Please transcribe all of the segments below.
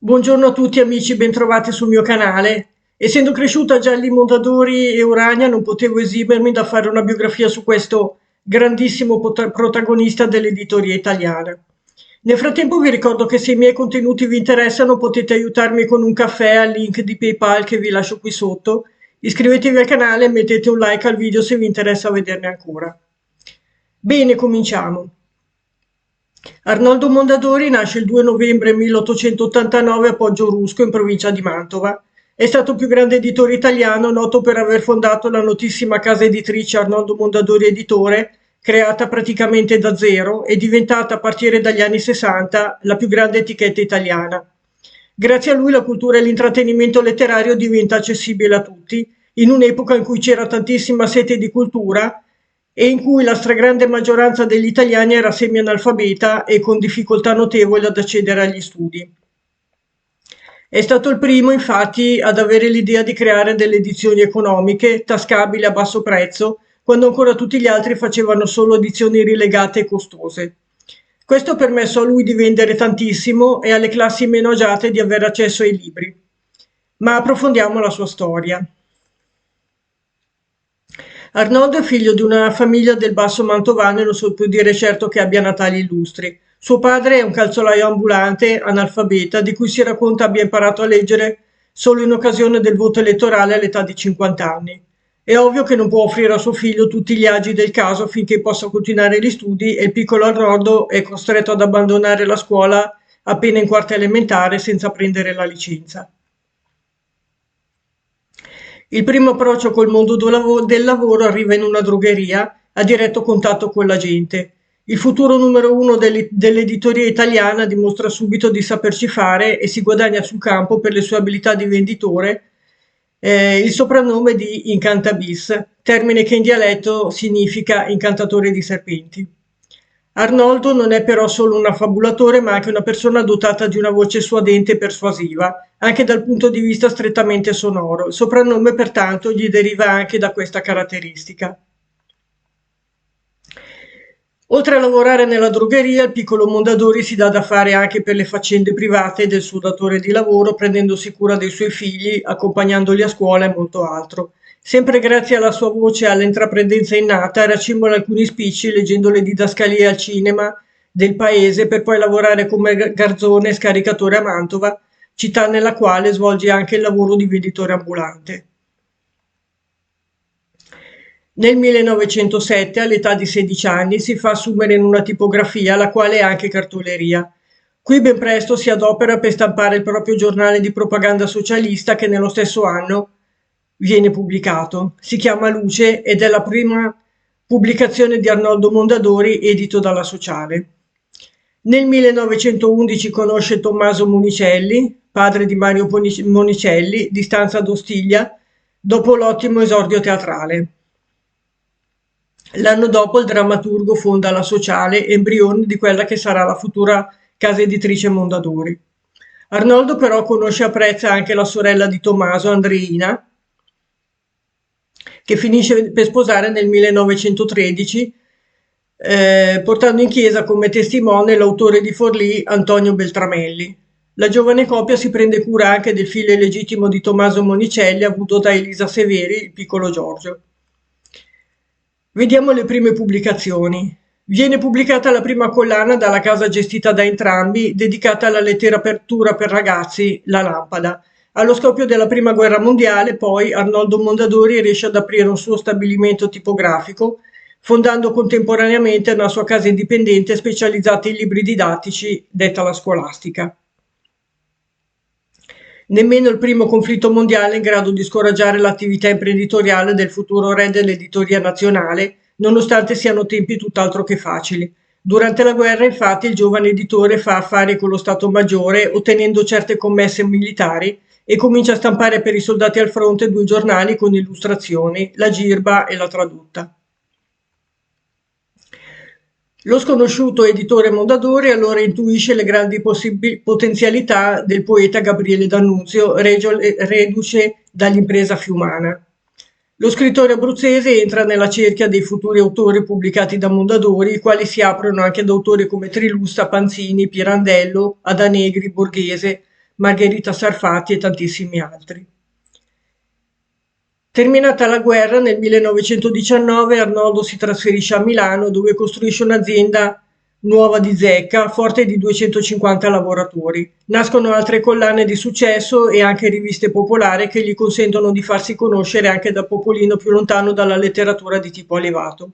Buongiorno a tutti amici, bentrovati sul mio canale. Essendo cresciuta già agli Mondadori e Urania, non potevo esimermi da fare una biografia su questo grandissimo protagonista dell'editoria italiana. Nel frattempo vi ricordo che se i miei contenuti vi interessano potete aiutarmi con un caffè al link di PayPal che vi lascio qui sotto. Iscrivetevi al canale e mettete un like al video se vi interessa vederne ancora. Bene, cominciamo. Arnoldo Mondadori nasce il 2 novembre 1889 a Poggiorusko, in provincia di Mantova. È stato il più grande editore italiano, noto per aver fondato la notissima casa editrice Arnoldo Mondadori Editore, creata praticamente da zero e diventata a partire dagli anni 60 la più grande etichetta italiana. Grazie a lui la cultura e l'intrattenimento letterario diventa accessibile a tutti, in un'epoca in cui c'era tantissima sete di cultura e in cui la stragrande maggioranza degli italiani era semi-analfabeta e con difficoltà notevoli ad accedere agli studi. È stato il primo, infatti, ad avere l'idea di creare delle edizioni economiche, tascabili a basso prezzo, quando ancora tutti gli altri facevano solo edizioni rilegate e costose. Questo ha permesso a lui di vendere tantissimo e alle classi meno agiate di avere accesso ai libri. Ma approfondiamo la sua storia. Arnoldo è figlio di una famiglia del basso mantovano e non so più dire certo che abbia natali illustri. Suo padre è un calzolaio ambulante, analfabeta, di cui si racconta abbia imparato a leggere solo in occasione del voto elettorale all'età di 50 anni. È ovvio che non può offrire a suo figlio tutti gli agi del caso finché possa continuare gli studi e il piccolo Arnoldo è costretto ad abbandonare la scuola appena in quarta elementare senza prendere la licenza. Il primo approccio col mondo del lavoro arriva in una drogheria a diretto contatto con la gente. Il futuro numero uno dell'editoria italiana dimostra subito di saperci fare e si guadagna sul campo per le sue abilità di venditore il soprannome di Incantabis, termine che in dialetto significa incantatore di serpenti. Arnoldo non è però solo un affabulatore, ma anche una persona dotata di una voce suadente e persuasiva, anche dal punto di vista strettamente sonoro. Il soprannome, pertanto, gli deriva anche da questa caratteristica. Oltre a lavorare nella drogheria, il piccolo Mondadori si dà da fare anche per le faccende private del suo datore di lavoro, prendendosi cura dei suoi figli, accompagnandoli a scuola e molto altro. Sempre grazie alla sua voce e all'intraprendenza innata, racimola alcuni spicci leggendo le didascalie al cinema del paese per poi lavorare come garzone e scaricatore a Mantova, città nella quale svolge anche il lavoro di venditore ambulante. Nel 1907, all'età di 16 anni, si fa assumere in una tipografia, la quale è anche cartoleria. Qui ben presto si adopera per stampare il proprio giornale di propaganda socialista che nello stesso anno viene pubblicato. Si chiama Luce ed è la prima pubblicazione di Arnoldo Mondadori edito dalla Sociale. Nel 1911 conosce Tommaso Monicelli, padre di Mario Monicelli, di Stanza d'Ostiglia, dopo l'ottimo esordio teatrale. L'anno dopo il drammaturgo fonda la Sociale, embrione di quella che sarà la futura casa editrice Mondadori. Arnoldo però conosce e apprezza anche la sorella di Tommaso, Andreina, che finisce per sposare nel 1913, portando in chiesa come testimone l'autore di Forlì, Antonio Beltramelli. La giovane coppia si prende cura anche del figlio illegittimo di Tommaso Monicelli, avuto da Elisa Severi, il piccolo Giorgio. Vediamo le prime pubblicazioni. Viene pubblicata la prima collana dalla casa gestita da entrambi, dedicata alla letteratura per ragazzi, La Lampada. Allo scoppio della Prima Guerra Mondiale, poi, Arnoldo Mondadori riesce ad aprire un suo stabilimento tipografico, fondando contemporaneamente una sua casa indipendente specializzata in libri didattici, detta la Scolastica. Nemmeno il primo conflitto mondiale è in grado di scoraggiare l'attività imprenditoriale del futuro re dell'editoria nazionale, nonostante siano tempi tutt'altro che facili. Durante la guerra, infatti, il giovane editore fa affari con lo Stato Maggiore, ottenendo certe commesse militari, e comincia a stampare per i soldati al fronte 2 giornali con illustrazioni, La Girba e La Tradotta. Lo sconosciuto editore Mondadori allora intuisce le grandi potenzialità del poeta Gabriele D'Annunzio, reduce dall'impresa fiumana. Lo scrittore abruzzese entra nella cerchia dei futuri autori pubblicati da Mondadori, i quali si aprono anche ad autori come Trilussa, Panzini, Pirandello, Adanegri, Borghese, Margherita Sarfatti e tantissimi altri. Terminata la guerra, nel 1919 Arnoldo si trasferisce a Milano, dove costruisce un'azienda nuova di zecca, forte di 250 lavoratori. Nascono altre collane di successo e anche riviste popolari che gli consentono di farsi conoscere anche da popolino più lontano dalla letteratura di tipo elevato.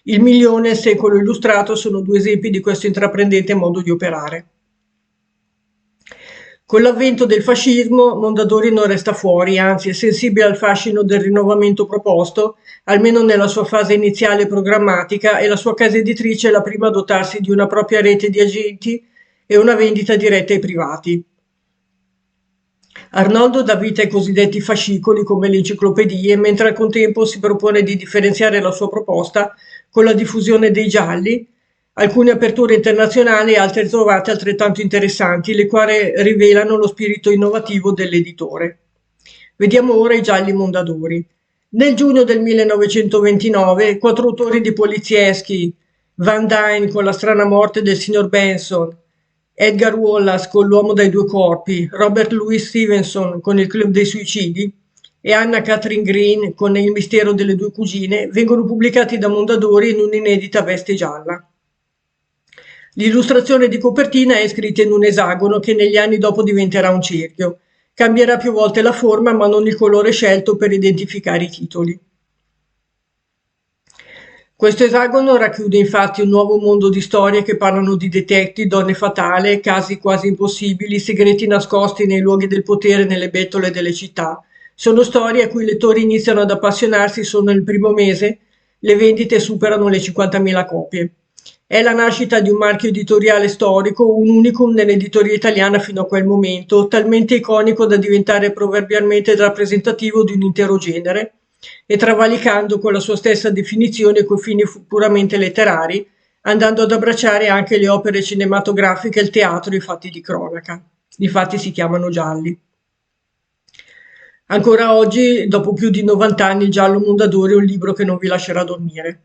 Il Milione e il Secolo Illustrato sono due esempi di questo intraprendente modo di operare. Con l'avvento del fascismo, Mondadori non resta fuori, anzi è sensibile al fascino del rinnovamento proposto, almeno nella sua fase iniziale programmatica, e la sua casa editrice è la prima a dotarsi di una propria rete di agenti e una vendita diretta ai privati. Arnoldo dà vita ai cosiddetti fascicoli come le enciclopedie, mentre al contempo si propone di differenziare la sua proposta con la diffusione dei gialli, alcune aperture internazionali e altre trovate altrettanto interessanti, le quali rivelano lo spirito innovativo dell'editore. Vediamo ora i gialli Mondadori. Nel giugno del 1929, quattro autori di polizieschi, Van Dyne con La strana morte del signor Benson, Edgar Wallace con L'uomo dai due corpi, Robert Louis Stevenson con Il club dei suicidi e Anna Catherine Green con Il mistero delle due cugine, vengono pubblicati da Mondadori in un'inedita veste gialla. L'illustrazione di copertina è scritta in un esagono che negli anni dopo diventerà un cerchio. Cambierà più volte la forma, ma non il colore scelto per identificare i titoli. Questo esagono racchiude infatti un nuovo mondo di storie che parlano di detective, donne fatali, casi quasi impossibili, segreti nascosti nei luoghi del potere e nelle bettole delle città. Sono storie a cui i lettori iniziano ad appassionarsi solo nel primo mese, le vendite superano le 50.000 copie. È la nascita di un marchio editoriale storico, un unicum nell'editoria italiana fino a quel momento, talmente iconico da diventare proverbialmente rappresentativo di un intero genere e travalicando con la sua stessa definizione coi fini puramente letterari, andando ad abbracciare anche le opere cinematografiche, il teatro e i fatti di cronaca. Difatti si chiamano gialli. Ancora oggi, dopo più di 90 anni, il giallo Mondadori è un libro che non vi lascerà dormire.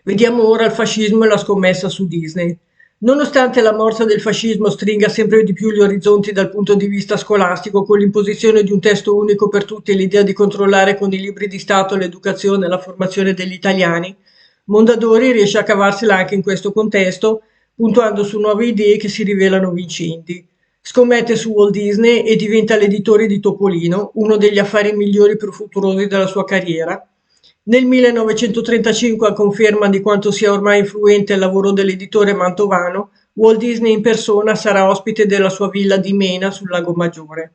Vediamo ora il fascismo e la scommessa su Disney. Nonostante la morsa del fascismo stringa sempre di più gli orizzonti dal punto di vista scolastico, con l'imposizione di un testo unico per tutti e l'idea di controllare con i libri di Stato l'educazione e la formazione degli italiani, Mondadori riesce a cavarsela anche in questo contesto, puntuando su nuove idee che si rivelano vincenti. Scommette su Walt Disney e diventa l'editore di Topolino, uno degli affari migliori e più fruttuosi della sua carriera. Nel 1935, a conferma di quanto sia ormai influente il lavoro dell'editore mantovano, Walt Disney in persona sarà ospite della sua villa di Mena sul Lago Maggiore.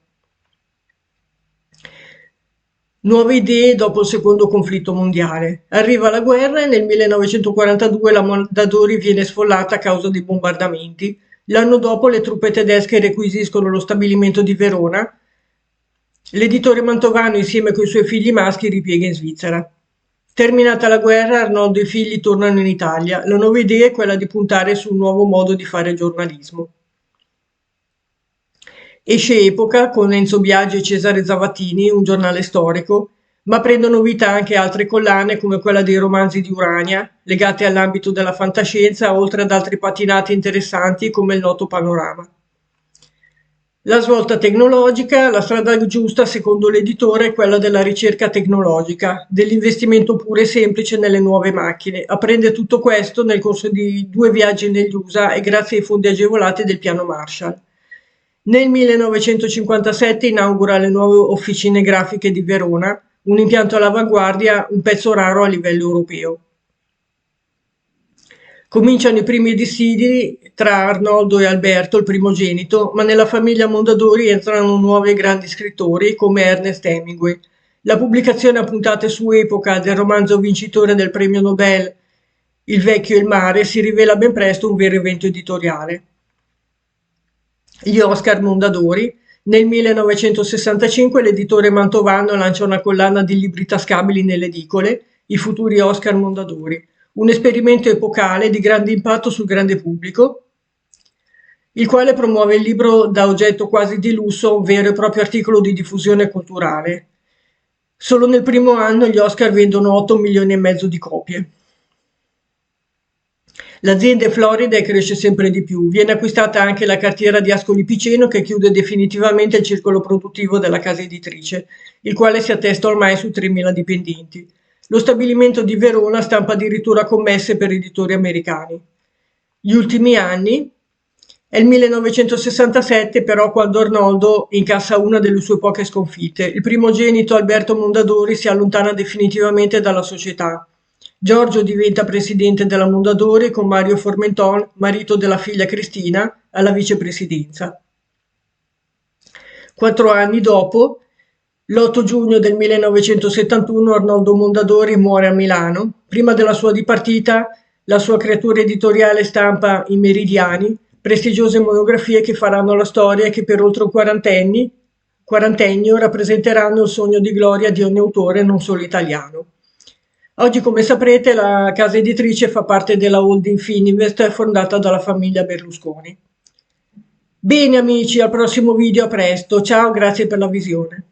Nuove idee dopo il secondo conflitto mondiale. Arriva la guerra e nel 1942 la Mondadori viene sfollata a causa dei bombardamenti. L'anno dopo le truppe tedesche requisiscono lo stabilimento di Verona. L'editore mantovano insieme coi suoi figli maschi ripiega in Svizzera. Terminata la guerra, Arnoldo e i figli tornano in Italia. La nuova idea è quella di puntare su un nuovo modo di fare giornalismo. Esce Epoca con Enzo Biagi e Cesare Zavattini, un giornale storico, ma prendono vita anche altre collane come quella dei romanzi di Urania, legate all'ambito della fantascienza, oltre ad altri patinati interessanti come il noto Panorama. La svolta tecnologica, la strada giusta secondo l'editore è quella della ricerca tecnologica, dell'investimento puro e semplice nelle nuove macchine. Apprende tutto questo nel corso di 2 viaggi negli USA e grazie ai fondi agevolati del piano Marshall. Nel 1957 inaugura le nuove officine grafiche di Verona, un impianto all'avanguardia, un pezzo raro a livello europeo. Cominciano i primi dissidi tra Arnoldo e Alberto, il primogenito, ma nella famiglia Mondadori entrano nuovi grandi scrittori come Ernest Hemingway. La pubblicazione a puntate su Epoca del romanzo vincitore del premio Nobel Il vecchio e il mare si rivela ben presto un vero evento editoriale. Gli Oscar Mondadori. Nel 1965 l'editore mantovano lancia una collana di libri tascabili nelle edicole, i futuri Oscar Mondadori, un esperimento epocale di grande impatto sul grande pubblico, il quale promuove il libro da oggetto quasi di lusso a un vero e proprio articolo di diffusione culturale. Solo nel primo anno gli Oscar vendono 8 milioni e mezzo di copie. L'azienda è florida e cresce sempre di più. Viene acquistata anche la cartiera di Ascoli Piceno che chiude definitivamente il circolo produttivo della casa editrice, il quale si attesta ormai su 3.000 dipendenti. Lo stabilimento di Verona stampa addirittura commesse per editori americani. Gli ultimi anni è il 1967 però quando Arnoldo incassa una delle sue poche sconfitte. Il primogenito Alberto Mondadori si allontana definitivamente dalla società. Giorgio diventa presidente della Mondadori con Mario Formenton, marito della figlia Cristina, alla vicepresidenza. 4 anni dopo, l'8 giugno del 1971, Arnoldo Mondadori muore a Milano. Prima della sua dipartita, la sua creatura editoriale stampa I Meridiani, prestigiose monografie che faranno la storia e che per oltre un quarantennio rappresenteranno il sogno di gloria di ogni autore, non solo italiano. Oggi, come saprete, la casa editrice fa parte della holding Fininvest fondata dalla famiglia Berlusconi. Bene amici, al prossimo video, a presto, ciao, grazie per la visione.